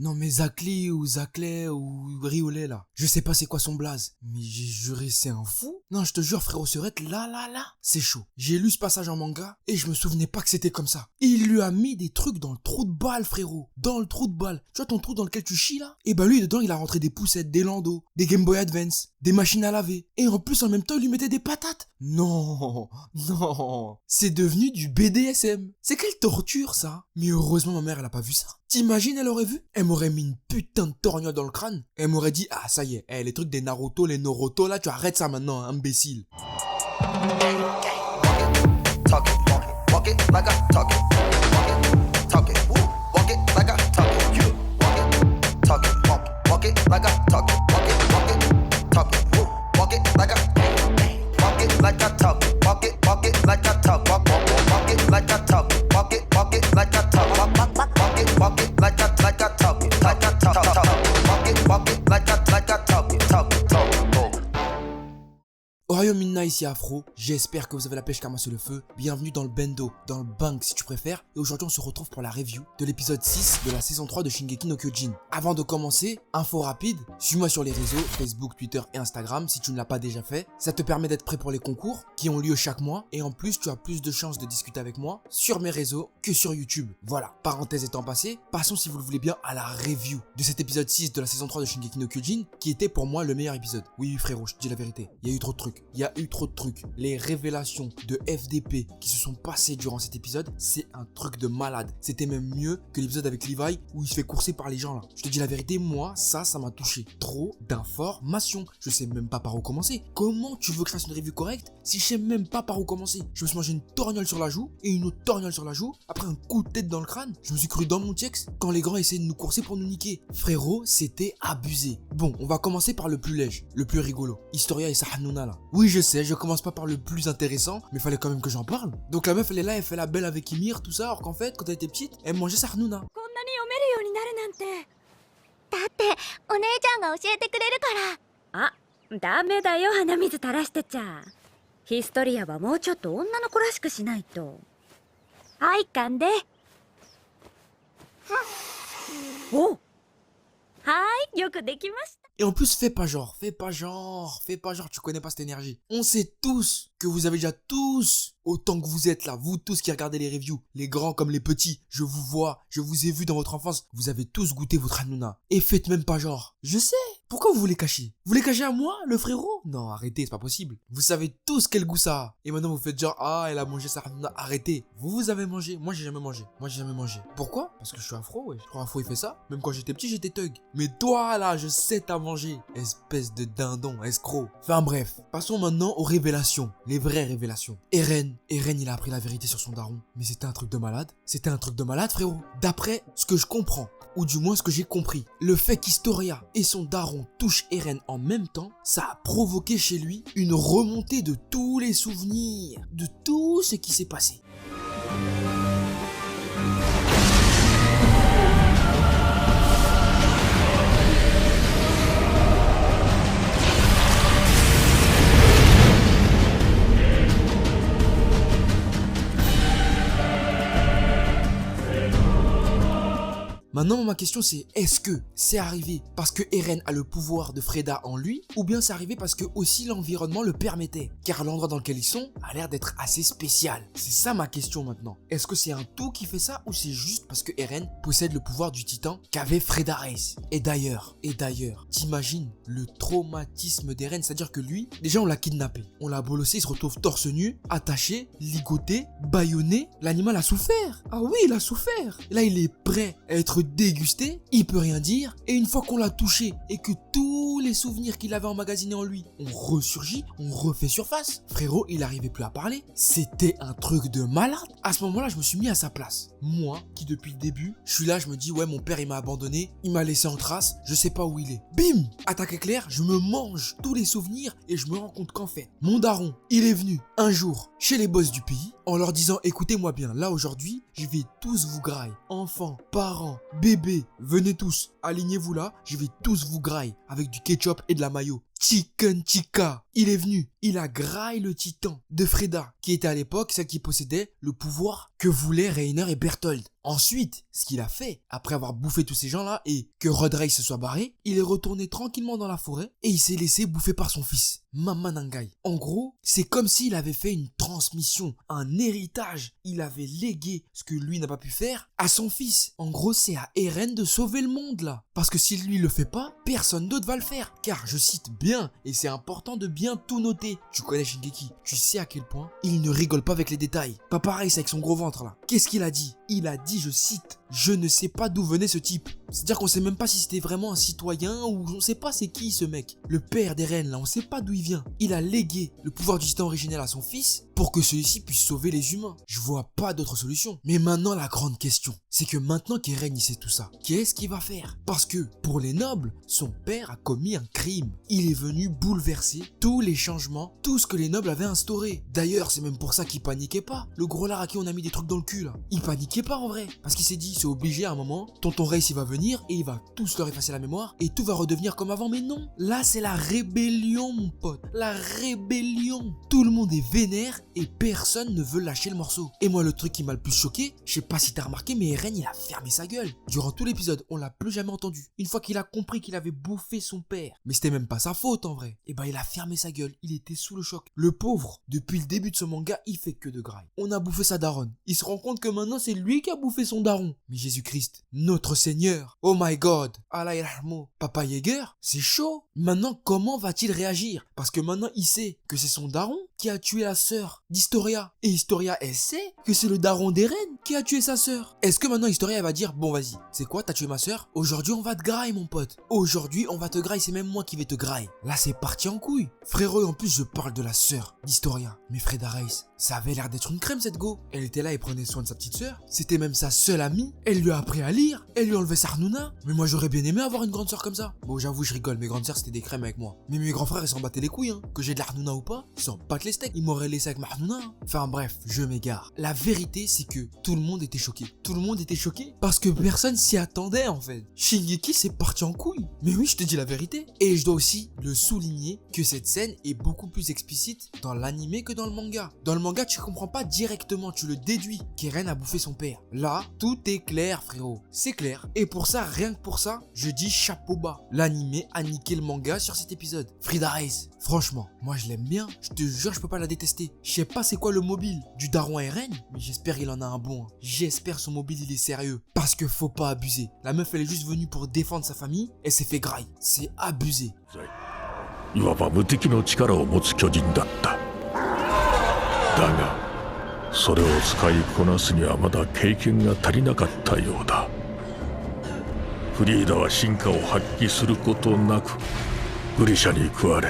Non mais Zacli ou Zaclé ou Riolet là. Je sais pas c'est quoi son blaze. Mais j'ai juré c'est un fou. Non je te jure frérot Serette, là. C'est chaud. J'ai lu ce passage en manga et je me souvenais pas que c'était comme ça. Il lui a mis des trucs dans le trou de balle frérot. Dans le trou de balle. Tu vois ton trou dans lequel tu chies là? Et bah lui dedans il a rentré des poussettes, des Lando, des Game Boy Advance, des machines à laver. Et en plus en même temps il lui mettait des patates. Non. C'est devenu du BDSM. C'est quelle torture ça? Mais heureusement ma mère elle a pas vu ça. T'imagines elle aurait vu? Elle m'aurait mis une putain de torgnole dans le crâne. Elle m'aurait dit ah ça y est, les trucs des Naruto, les Noroto là tu arrêtes ça maintenant imbécile. Talk it like I talk it. Talk it, walk it like I talk it. You talk it, walk it like I talk it. Talk it, walk it like I walk it like I talk it. Walk it like I talk. Walk it like I talk it. Walk it like I talk. Walk it like I like I talk it. Like I talk. Walk it like I talk it. Talk it. Ohio Minna ici Afro, j'espère que vous avez la pêche qu'a massé le feu. Bienvenue dans le bendo, dans le bang si tu préfères. Et aujourd'hui on se retrouve pour la review de l'épisode 6 de la saison 3 de Shingeki no Kyojin. Avant de commencer, info rapide, suis-moi sur les réseaux, Facebook, Twitter et Instagram si tu ne l'as pas déjà fait. Ça te permet d'être prêt pour les concours qui ont lieu chaque mois. Et en plus tu as plus de chances de discuter avec moi sur mes réseaux que sur YouTube. Voilà, parenthèse étant passée, passons si vous le voulez bien à la review de cet épisode 6 de la saison 3 de Shingeki no Kyojin qui était pour moi le meilleur épisode. Oui frérot, je te dis la vérité, il y a eu trop de trucs. Les révélations de FDP qui se sont passées durant cet épisode, c'est un truc de malade. C'était même mieux que l'épisode avec Levi où il se fait courser par les gens là. Je te dis la vérité, moi, ça m'a touché. Trop d'informations. Je sais même pas par où commencer. Comment tu veux que je fasse une review correcte si je sais même pas par où commencer? Je me suis mangé une torgnole sur la joue et une autre torgnole sur la joue. Après un coup de tête dans le crâne, je me suis cru dans mon texte quand les grands essayaient de nous courser pour nous niquer. Frérot, c'était abusé. Bon, on va commencer par le plus léger, le plus rigolo. Historia et sa Hanouna là. Oui, je sais, je commence pas par le plus intéressant, mais fallait quand même que j'en parle. Donc la meuf elle est là, elle fait la belle avec Ymir, tout ça, alors qu'en fait, quand elle était petite, elle mangeait sa Hanouna. だってお姉ちゃんが教えてくれるからあ、ダメだよ鼻水垂らしてちゃヒストリアはもうちょっと女の子らしくしないとはい噛んでおはいよくできました Et en plus, fais pas genre, tu connais pas cette énergie. On sait tous que vous avez déjà tous, autant que vous êtes là, vous tous qui regardez les reviews, les grands comme les petits, je vous vois, je vous ai vu dans votre enfance, vous avez tous goûté votre Hanouna. Et faites même pas genre. Je sais, pourquoi vous voulez cacher? Vous voulez cacher à moi, le frérot? Non, arrêtez, c'est pas possible. Vous savez tous quel goût ça a. Et maintenant vous faites genre, ah, elle a mangé sa Hanouna, arrêtez. Vous avez mangé, moi j'ai jamais mangé. Pourquoi? Parce que je suis afro, ouais. Quand afro il fait ça, même quand j'étais petit j'étais thug. Mais toi là, je sais t'as mangé. Espèce de dindon, escroc. Enfin bref, passons maintenant aux révélations. Les vraies révélations. Eren il a appris la vérité sur son daron. Mais c'était un truc de malade. C'était un truc de malade frérot. D'après ce que je comprends, ou du moins ce que j'ai compris, le fait qu'Historia et son daron touchent Eren en même temps, ça a provoqué chez lui une remontée de tous les souvenirs, de tout ce qui s'est passé. Maintenant, ma question c'est, est-ce que c'est arrivé parce que Eren a le pouvoir de Freda en lui, ou bien c'est arrivé parce que aussi l'environnement le permettait? Car l'endroit dans lequel ils sont a l'air d'être assez spécial. C'est ça ma question maintenant. Est-ce que c'est un tout qui fait ça, ou c'est juste parce que Eren possède le pouvoir du titan qu'avait Freda Reis? Et d'ailleurs, t'imagines le traumatisme d'Eren, c'est-à-dire que lui, déjà on l'a kidnappé, on l'a bolossé, il se retrouve torse nu, attaché, ligoté, bâillonné, l'animal a souffert. Ah oui, il a souffert. Et là il est prêt à être dégusté, il peut rien dire, et une fois qu'on l'a touché et que tous les souvenirs qu'il avait emmagasinés en lui ont ressurgi, ont refait surface, frérot il arrivait plus à parler. C'était un truc de malade. À ce moment là je me suis mis à sa place, moi qui depuis le début je suis là, je me dis ouais mon père il m'a abandonné, il m'a laissé en trace, je sais pas où il est. Bim, attaque éclair, je me mange tous les souvenirs et je me rends compte qu'en fait mon daron il est venu un jour chez les boss du pays en leur disant écoutez-moi bien, là aujourd'hui je vais tous vous grailler, enfants, parents, bébés, venez tous, alignez-vous là, je vais tous vous grailler avec du ketchup et de la mayo. Chicken tikka. Il est venu, il a graillé le titan de Freda, qui était à l'époque celle qui possédait le pouvoir que voulaient Reiner et Berthold. Ensuite, ce qu'il a fait, après avoir bouffé tous ces gens-là et que Rodrey se soit barré, il est retourné tranquillement dans la forêt et il s'est laissé bouffer par son fils, Mama Nangai. En gros, c'est comme s'il avait fait une transmission, un héritage. Il avait légué ce que lui n'a pas pu faire à son fils. En gros, c'est à Eren de sauver le monde là. Parce que si lui le fait pas, personne d'autre va le faire. Car je cite bien, et c'est important de bien tout noter. Tu connais Shingeki, tu sais à quel point il ne rigole pas avec les détails. Pas pareil, c'est avec son gros ventre là. Qu'est-ce qu'il a dit? Il a dit, je cite, « Je ne sais pas d'où venait ce type. » C'est-à-dire qu'on sait même pas si c'était vraiment un citoyen ou on sait pas c'est qui ce mec. Le père d'Eren là, on sait pas d'où il vient. Il a légué le pouvoir du titan originel à son fils pour que celui-ci puisse sauver les humains. Je vois pas d'autre solution. Mais maintenant la grande question, c'est que maintenant qu'Eren il sait tout ça, qu'est-ce qu'il va faire? Parce que pour les nobles, son père a commis un crime. Il est venu bouleverser tous les changements, tout ce que les nobles avaient instauré. D'ailleurs, c'est même pour ça qu'il paniquait pas. Le gros lard à qui on a mis des trucs dans le cul là, il paniquait pas en vrai. Parce qu'il s'est dit, c'est obligé à un moment, tonton Reiss il va venir et il va tous leur effacer la mémoire et tout va redevenir comme avant. Mais non, là c'est la rébellion mon pote, la rébellion. Tout le monde est vénère et personne ne veut lâcher le morceau. Et moi le truc qui m'a le plus choqué, je sais pas si t'as remarqué, mais Eren il a fermé sa gueule. Durant tout l'épisode, on l'a plus jamais entendu. Une fois qu'il a compris qu'il avait bouffé son père, mais c'était même pas sa faute en vrai, et ben il a fermé sa gueule, il était sous le choc. Le pauvre, depuis le début de ce manga, il fait que de graille. On a bouffé sa daronne. Il se rend compte que maintenant c'est lui qui a bouffé son daron. Mais Jésus-Christ, notre Seigneur, oh my God, Allah yarhamou, Papa Yeager, c'est chaud. Maintenant comment va-t-il réagir? Parce que maintenant il sait que c'est son daron qui a tué la sœur d'Historia. Et Historia, elle sait que c'est le daron d'Eren qui a tué sa sœur. Est-ce que maintenant Historia elle va dire, bon vas-y, c'est quoi, t'as tué ma sœur? Aujourd'hui on va te grailler mon pote. Aujourd'hui on va te grailler, c'est même moi qui vais te grailler. Là c'est parti en couille. Frérot, en plus je parle de la sœur d'Historia. Mais Freda Reiss, ça avait l'air d'être une crème cette go. Elle était là et prenait soin de sa petite sœur. C'était même sa seule amie. Elle lui a appris à lire. Elle lui a enlevé sa Harnouna. Mais moi j'aurais bien aimé avoir une grande sœur comme ça. Bon j'avoue je rigole, mes grandes sœurs c'était des crèmes avec moi. Mais mes grands frères ils s'en battaient les couilles hein. Que j'ai de la Harnouna ou pas, ils s'en battent les steaks. Ils m'auraient laissé avec ma Harnouna hein. Enfin bref, je m'égare. La vérité c'est que tout le monde était choqué. Tout le monde était choqué parce que personne s'y attendait en fait. Shingeki c'est parti en couille. Mais oui je te dis la vérité. Et je dois aussi le souligner que cette scène est beaucoup plus explicite dans l'anime que dans le manga. Dans le manga tu comprends pas directement, tu le déduis qu'Eren a bouffé son père. Là, tout est clair frérot. C'est clair. Et pour ça, rien que pour ça, je dis chapeau bas. L'anime a niqué le manga sur cet épisode. Freda Reiss, franchement, moi je l'aime bien. Je te jure, je peux pas la détester. Je sais pas c'est quoi le mobile du daron à Eren, mais j'espère qu'il en a un bon. J'espère son mobile il est sérieux. Parce que faut pas abuser. La meuf elle est juste venue pour défendre sa famille. Elle s'est fait graille. C'est abusé. いわば無敵の力を持つ巨人だった。だがそれを使いこなすにはまだ経験が足りなかったようだ。フリーダは進化を発揮することなくグリシャに食われ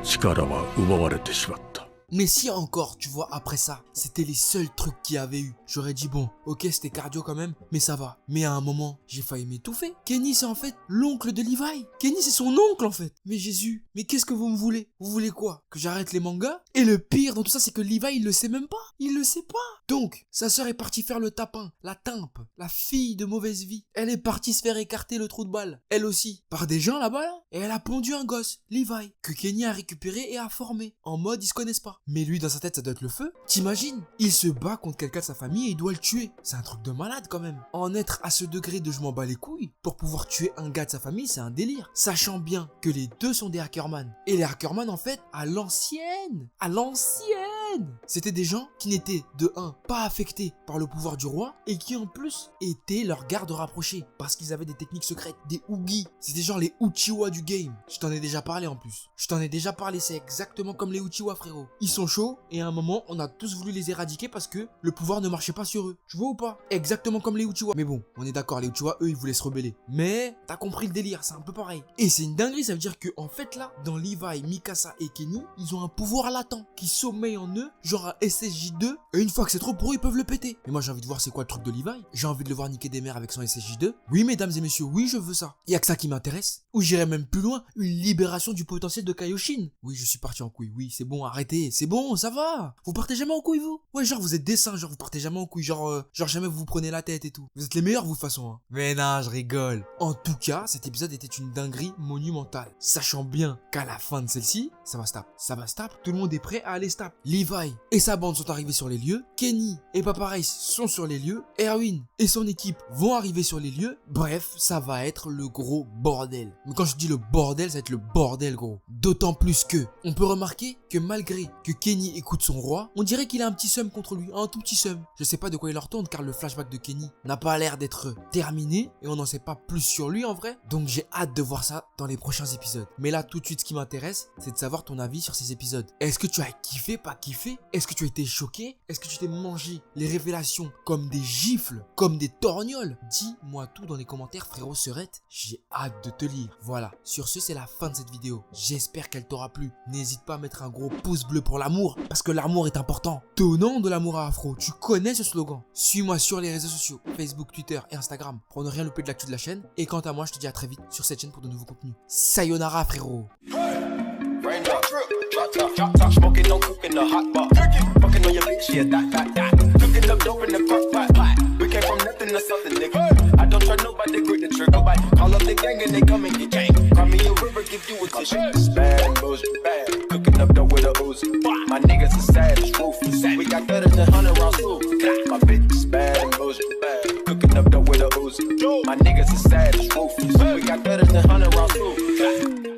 力は奪われてしまった。 Mais si encore, tu vois, après ça, c'était les seuls trucs qu'il y avait eu. J'aurais dit bon, ok c'était cardio quand même, mais ça va. Mais à un moment, j'ai failli m'étouffer. Kenny c'est en fait l'oncle de Levi. Kenny c'est son oncle en fait. Mais Jésus, mais qu'est-ce que vous me voulez? Vous voulez quoi? Que j'arrête les mangas? Et le pire dans tout ça c'est que Levi il le sait même pas. Il le sait pas. Donc, sa sœur est partie faire le tapin, la timpe, la fille de mauvaise vie. Elle est partie se faire écarter le trou de balle. Elle aussi, par des gens là-bas là. Et elle a pondu un gosse, Levi, que Kenny a récupéré et a formé. En mode ils se connaissent pas. Mais lui dans sa tête ça doit être le feu. T'imagines? Il se bat contre quelqu'un de sa famille et il doit le tuer. C'est un truc de malade quand même. En être à ce degré de je m'en bats les couilles pour pouvoir tuer un gars de sa famille, c'est un délire. Sachant bien que les deux sont des Hackerman. Et les Hackerman en fait, à l'ancienne, c'était des gens qui n'étaient de 1 pas affectés par le pouvoir du roi et qui en plus étaient leurs gardes rapprochés parce qu'ils avaient des techniques secrètes, des Oogie. C'était genre les Uchiwa du game. Je t'en ai déjà parlé en plus. Je t'en ai déjà parlé, c'est exactement comme les Uchiwa frérot. Ils sont chauds et à un moment on a tous voulu les éradiquer parce que le pouvoir ne marchait pas sur eux. Tu vois ou pas? Exactement comme les Uchiwa. Mais bon, on est d'accord, les Uchiwa eux ils voulaient se rebeller. Mais t'as compris le délire, c'est un peu pareil. Et c'est une dinguerie, ça veut dire que en fait là, dans Levi, Mikasa et Kenny, ils ont un pouvoir latent qui sommeille en eux, genre un SSJ2, et une fois que c'est trop pour eux, ils peuvent le péter. Mais moi j'ai envie de voir c'est quoi le truc de Levi. J'ai envie de le voir niquer des mères avec son SSJ2. Oui mesdames et messieurs, oui je veux ça. Y'a que ça qui m'intéresse. Ou j'irais même plus loin, une libération du potentiel de Kaioshin. Oui, je suis parti en couille, oui, c'est bon, arrêtez, c'est bon, ça va. Vous partez jamais en couille, vous? Ouais, genre vous êtes des saints, genre vous partez jamais en couille, genre jamais vous vous prenez la tête et tout. Vous êtes les meilleurs, vous, de toute façon. Hein. Mais non, je rigole. En tout cas, cet épisode était une dinguerie monumentale. Sachant bien qu'à la fin de celle-ci, ça va se taper. Tout le monde est prêt à aller se taper. Levi et sa bande sont arrivés sur les lieux. Kenny et Papa Race sont sur les lieux. Erwin et son équipe vont arriver sur les lieux. Bref, ça va être le gros bordel. Mais quand je dis le bordel, ça va être le bordel, gros. D'autant plus que, on peut remarquer que malgré que Kenny écoute son roi, on dirait qu'il a un petit seum contre lui, un tout petit seum. Je sais pas de quoi il leur tourne car le flashback de Kenny n'a pas l'air d'être terminé et on n'en sait pas plus sur lui en vrai. Donc j'ai hâte de voir ça dans les prochains épisodes. Mais là, tout de suite, ce qui m'intéresse, c'est de savoir ton avis sur ces épisodes. Est-ce que tu as kiffé, pas kiffé? Est-ce que tu as été choqué? Est-ce que tu t'es mangé les révélations comme des gifles, comme des torgnoles? Dis-moi tout dans les commentaires, frérot Serette. J'ai hâte de te lire. Voilà, sur ce, c'est la fin de cette vidéo. J'espère qu'elle t'aura plu. N'hésite pas à mettre un gros pouce bleu pour l'amour, parce que l'amour est important. Donnons de l'amour à Afro, tu connais ce slogan. Suis-moi sur les réseaux sociaux, Facebook, Twitter et Instagram, pour ne rien louper de l'actu de la chaîne. Et quant à moi, je te dis à très vite sur cette chaîne pour de nouveaux contenus. Sayonara, frérot. Smoking, no cooking, the hot pot. Fucking on your bitch, yeah, that. Cooking up dope in the crock pot. We came from nothing to something, nigga. I don't try nobody, grip the trigger. Call up the gang and they come and get gang. Call me a river, give you a tissue. It's bad and bullshit, bad. Cooking up dope with a Uzi. My niggas are savage, ruthless. We got better than 100 rounds too. My bitch is bad and bullshit, bad. Cooking up dope with a Uzi. My niggas are savage, ruthless. We got better than 100 rounds too.